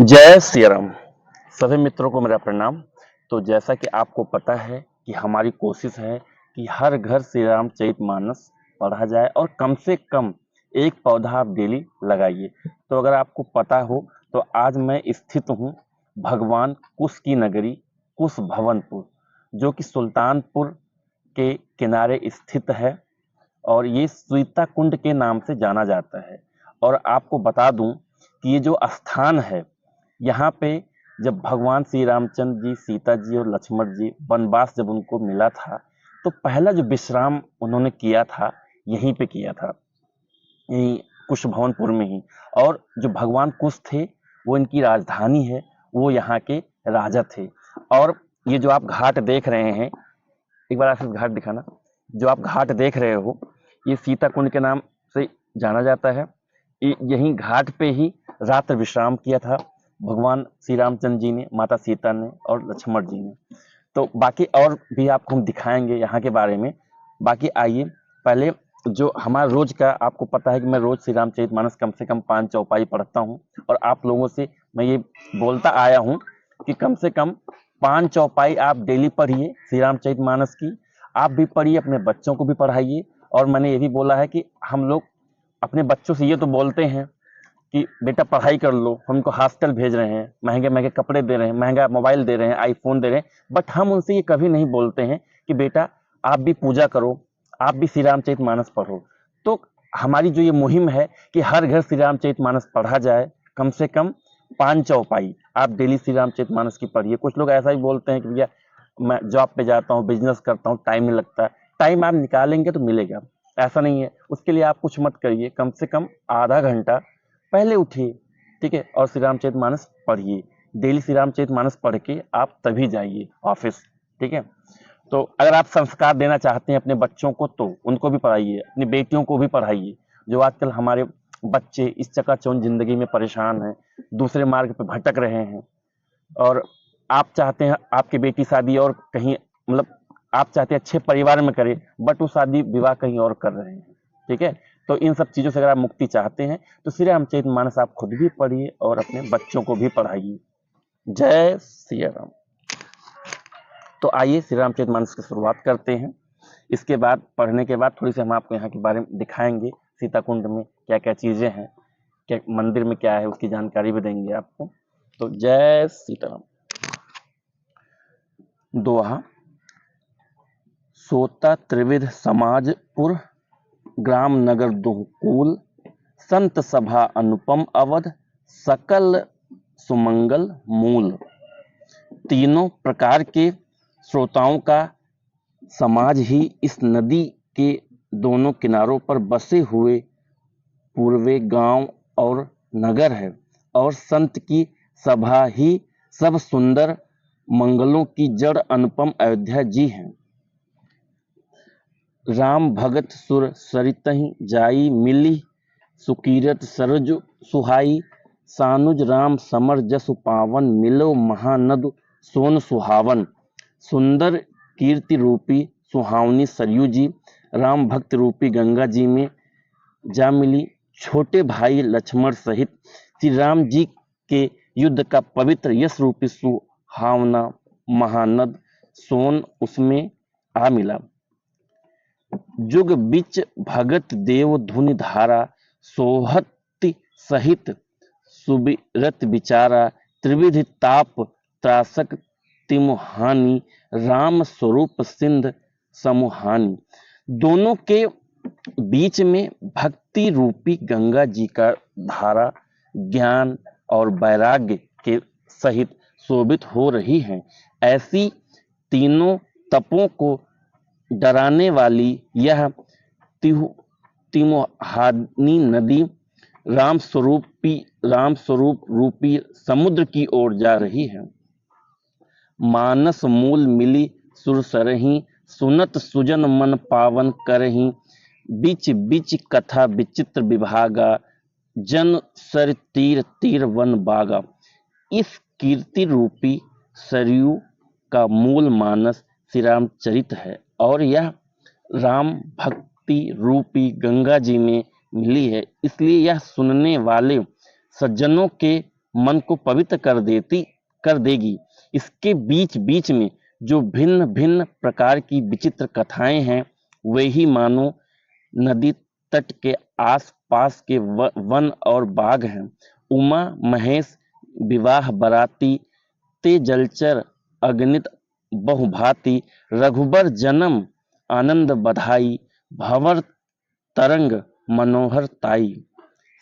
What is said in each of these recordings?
जय श्री राम। सभी मित्रों को मेरा प्रणाम। तो जैसा कि आपको पता है कि हमारी कोशिश है कि हर घर श्री रामचरितमानस पढ़ा जाए और कम से कम एक पौधा आप डेली लगाइए। तो अगर आपको पता हो तो आज मैं स्थित हूँ भगवान कुश की नगरी कुश भवनपुर, जो कि सुल्तानपुर के किनारे स्थित है और ये स्वीता कुंड के नाम से जाना जाता है। और आपको बता दूं कि ये जो स्थान है, यहाँ पे जब भगवान श्री रामचंद्र जी, सीता जी और लक्ष्मण जी वनवास जब उनको मिला था, तो पहला जो विश्राम उन्होंने किया था यहीं पे किया था, यहीं कुश भवनपुर में ही। और जो भगवान कुश थे वो इनकी राजधानी है, वो यहाँ के राजा थे। और ये जो आप घाट देख रहे हैं, एक बार आशीष घाट दिखाना। जो आप घाट देख रहे हो ये सीता कुंड के नाम से जाना जाता है। यहीं घाट पे ही रात्रि विश्राम किया था भगवान श्री रामचंद्र जी ने, माता सीता ने और लक्ष्मण जी ने। तो बाकी और भी आपको हम दिखाएंगे यहाँ के बारे में। बाकी आइए पहले जो हमारा रोज का, आपको पता है कि मैं रोज श्री रामचरितमानस कम से कम 5 चौपाई पढ़ता हूँ और आप लोगों से मैं ये बोलता आया हूँ कि कम से कम 5 चौपाई आप डेली पढ़िए श्री रामचरितमानस की। आप भी पढ़िए, अपने बच्चों को भी पढ़ाइए। और मैंने ये भी बोला है कि हम लोग अपने बच्चों से ये तो बोलते हैं कि बेटा पढ़ाई कर लो, हम उनको हॉस्टल भेज रहे हैं, महंगे महंगे कपड़े दे रहे हैं, महंगा मोबाइल दे रहे हैं, आईफोन दे रहे हैं, बट हम उनसे ये कभी नहीं बोलते हैं कि बेटा आप भी पूजा करो, आप भी श्री रामचरितमानस पढ़ो। तो हमारी जो ये मुहिम है कि हर घर श्री रामचरितमानस पढ़ा जाए, कम से कम 5 चौपाई आप डेली श्री रामचरितमानस की पढ़िए। कुछ लोग ऐसा ही बोलते हैं कि भैया मैं जॉब पे जाता हूँ, बिजनेस करता हूँ, टाइम नहीं लगता। टाइम आप निकालेंगे तो मिलेगा, ऐसा नहीं है। उसके लिए आप कुछ मत करिए, कम से कम आधा घंटा पहले उठिए, ठीक है, और श्री रामचरितमानस पढ़िए। डेली श्री रामचरितमानस पढ़ के आप तभी जाइए ऑफिस, ठीक है। तो अगर आप संस्कार देना चाहते हैं अपने बच्चों को तो उनको भी पढ़ाइए, अपनी बेटियों को भी पढ़ाइए। जो आजकल हमारे बच्चे इस चकाचौंध जिंदगी में परेशान हैं, दूसरे मार्ग पे भटक रहे हैं, और आप चाहते हैं आपकी बेटी शादी और कहीं, मतलब आप चाहते हैं अच्छे परिवार में करे, बट वो शादी विवाह कहीं और कर रहे हैं, ठीक है। तो इन सब चीजों से अगर आप मुक्ति चाहते हैं तो श्री रामचरितमानस आप खुद भी पढ़िए और अपने बच्चों को भी पढ़ाइए। जय श्री राम। तो आइए श्री रामचरितमानस की शुरुआत करते हैं। इसके बाद पढ़ने के बाद थोड़ी सी हम आपको यहाँ के बारे में दिखाएंगे, सीता कुंड में क्या क्या चीजें हैं, क्या मंदिर में क्या है, उसकी जानकारी भी देंगे आपको। तो जय सीताराम। दोहा। सोता त्रिविध समाजपुर, ग्राम नगर दुहकूल, संत सभा अनुपम अवध, सकल सुमंगल मूल। तीनों प्रकार के श्रोताओं का समाज ही इस नदी के दोनों किनारों पर बसे हुए पूर्वे गांव और नगर है, और संत की सभा ही सब सुंदर मंगलों की जड़ अनुपम अयोध्या जी है। राम भगत सुर सरितहि जाई मिली, सुकीरत सरज सुहाई, सानुज राम समर जसु पावन, मिलो महानद सोन सुहावन। सुंदर कीर्ति रूपी सुहावनी सरयू जी राम भक्त रूपी गंगा जी में जा मिली। छोटे भाई लक्ष्मण सहित श्री राम जी के युद्ध का पवित्र यश रूपी सुहावना महानद सोन उसमें आ मिला। जुग बिच भगत देव धुनि धारा, सोहति सहित सुबिरत बिचारा, त्रिविधि ताप त्रासक तिमुहानी, राम स्वरूप सिंध समुहानी। दोनों के बीच में भक्ति रूपी गंगा जी का धारा ज्ञान और वैराग्य के सहित शोभित हो रही है। ऐसी तीनों तपों को डराने वाली यह तिमुहानी नदी राम स्वरूप रूपी समुद्र की ओर जा रही है। मानस मूल मिली सुरसरही, सुनत सुजन मन पावन करही, बिच बिच कथा विचित्र विभागा, जन सर तीर तीर वन बागा। इस कीर्ति रूपी सरयू का मूल मानस श्री रामचरित है और यह राम भक्ति रूपी गंगा जी में मिली है, इसलिए यह सुनने वाले सज्जनों के मन को पवित्र कर देगी। इसके बीच बीच में जो भिन्न भिन्न प्रकार की विचित्र कथाएं हैं, वे ही मानो नदी तट के आस पास के वन और बाग हैं। उमा महेश विवाह बराती, ते जलचर अगणित बहुभांति, रघुबर जन्म आनंद बधाई, भंवर तरंग मनोहर ताई।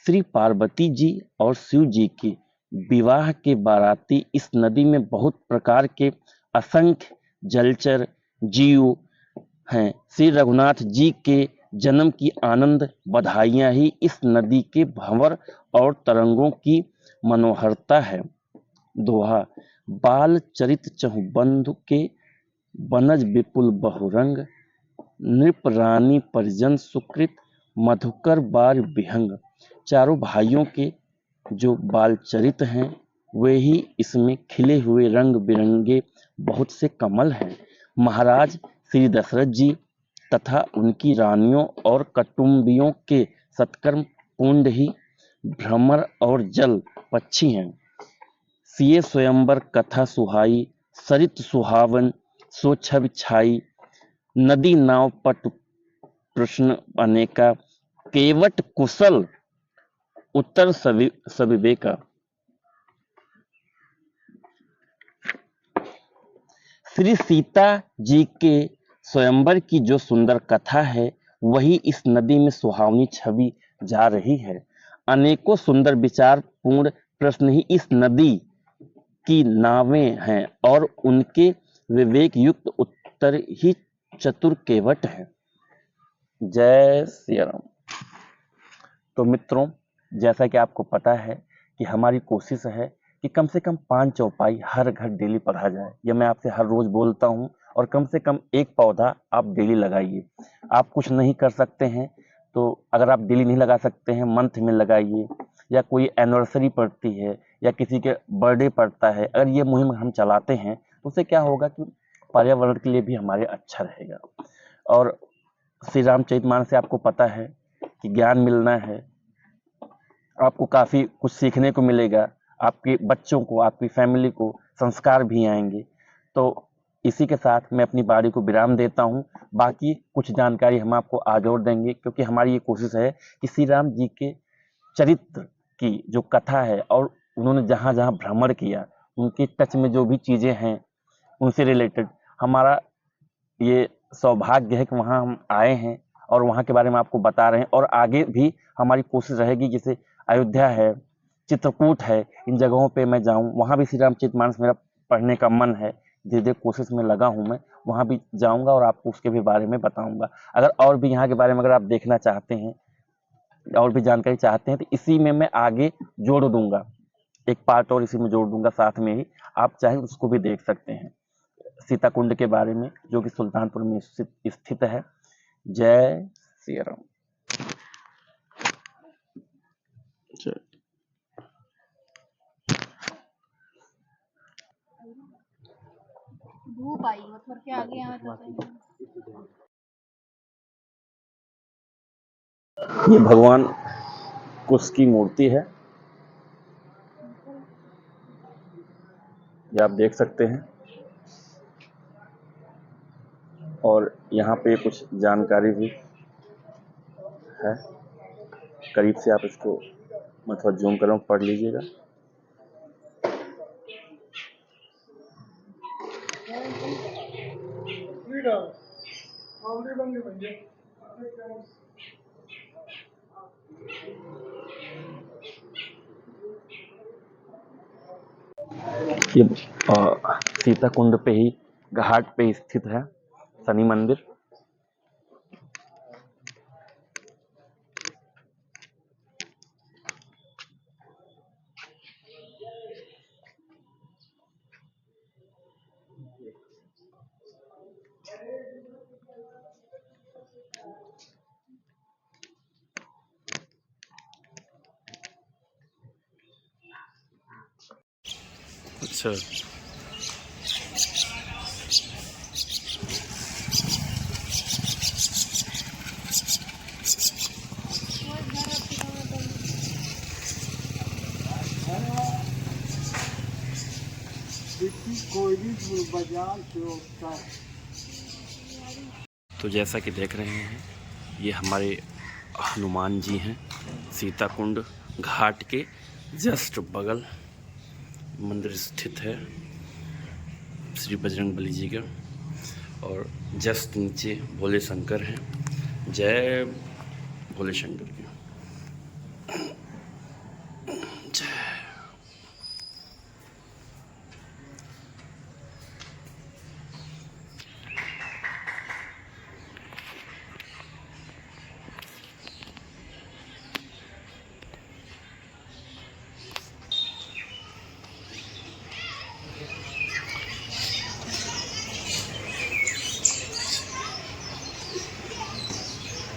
श्री पार्वती जी और शिव जी के विवाह के बाराती इस नदी में बहुत प्रकार के असंख्य जलचर जीव हैं। श्री रघुनाथ जी के जन्म की आनंद बधाइयां ही इस नदी के भंवर और तरंगों की मनोहरता है। दोहा, बाल चरित चहु बंधु के, बनज विपुल बहुरंग, नृप रानी परिजन सुकृत, मधुकर बार विहंग। चारों भाइयों के जो बाल चरित हैं, वे ही इसमें खिले हुए रंग बिरंगे बहुत से कमल हैं। महाराज श्री दशरथ जी तथा उनकी रानियों और कुटुंबियों के सत्कर्म पुण्य ही भ्रमर और जल पक्षी हैं। सिए स्वयंवर कथा सुहाई, सरित सुहावन सो छवि छाई, नदी नाव पट प्रश्न अनेका, केवट कुशल उत्तर सविवेका। श्री सीता जी के स्वयंवर की जो सुंदर कथा है, वही इस नदी में सुहावनी छवि जा रही है। अनेकों सुंदर विचार पूर्ण प्रश्न ही इस नदी की नावें हैं और उनके विवेक युक्त उत्तर ही चतुर केवट हैं। जय श्री राम। तो मित्रों, जैसा कि आपको पता है कि हमारी कोशिश है कि कम से कम 5 चौपाई हर घर डेली पढ़ा जाए। यह मैं आपसे हर रोज बोलता हूं और कम से कम एक पौधा आप डेली लगाइए। आप कुछ नहीं कर सकते हैं तो अगर आप डेली नहीं लगा सकते हैं, मंथ में लगाइए, या कोई एनिवर्सरी पड़ती है या किसी के बर्थडे पड़ता है, अगर ये मुहिम हम चलाते हैं तो उससे क्या होगा कि पर्यावरण के लिए भी हमारे अच्छा रहेगा। और श्री रामचरितमानस से आपको पता है कि ज्ञान मिलना है, आपको काफ़ी कुछ सीखने को मिलेगा, आपके बच्चों को, आपकी फैमिली को संस्कार भी आएंगे। तो इसी के साथ मैं अपनी बारी को विराम देता हूँ। बाकी कुछ जानकारी हम आपको आज और देंगे, क्योंकि हमारी ये कोशिश है कि श्री राम जी के चरित्र की जो कथा है और उन्होंने जहाँ जहाँ भ्रमण किया, उनके टच में जो भी चीज़ें हैं उनसे रिलेटेड हमारा ये सौभाग्य है कि वहाँ हम आए हैं और वहाँ के बारे में आपको बता रहे हैं। और आगे भी हमारी कोशिश रहेगी, जैसे अयोध्या है, चित्रकूट है, इन जगहों पे मैं जाऊँ, वहाँ भी श्री रामचरितमानस मेरा पढ़ने का मन है। धीरे धीरे कोशिश में लगा हूँ, मैं वहाँ भी जाऊँगा और आपको उसके भी बारे में बताऊँगा। अगर और भी यहाँ के बारे में अगर आप देखना चाहते हैं और भी जानकारी चाहते हैं तो इसी में मैं आगे जोड़ दूंगा, एक पार्ट और इसी में जोड़ दूंगा साथ में ही, आप चाहे उसको भी देख सकते हैं। सीता कुंड के बारे में जो कि सुल्तानपुर में स्थित है। जय श्री राम। धूप आई मतलब के आगे ये भगवान कुश की मूर्ति है, ये आप देख सकते हैं। और यहाँ पे कुछ जानकारी भी है, करीब से आप इसको मैं थोड़ा जूम कर रहा हूँ, पढ़ लीजिएगा। ये सीता कुंड पे ही, घाट पे स्थित है शनि मंदिर। अच्छा, तो जैसा कि देख रहे हैं, ये हमारे हनुमान जी हैं। सीता कुंड घाट के जस्ट बगल मंदिर स्थित है श्री बजरंगबली जी का, और जस्ट नीचे भोले शंकर हैं। जय भोले शंकर की जय।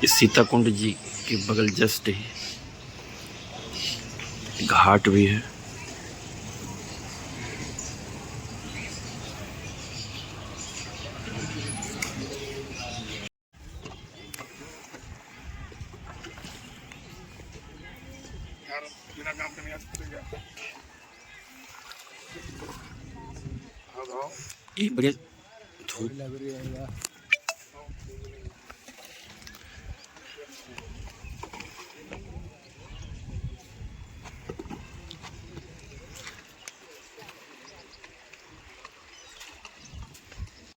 इस सीता कुंड जी के बगल जस्ट ही घाट भी है। ये बढ़िया धूप लग रही है।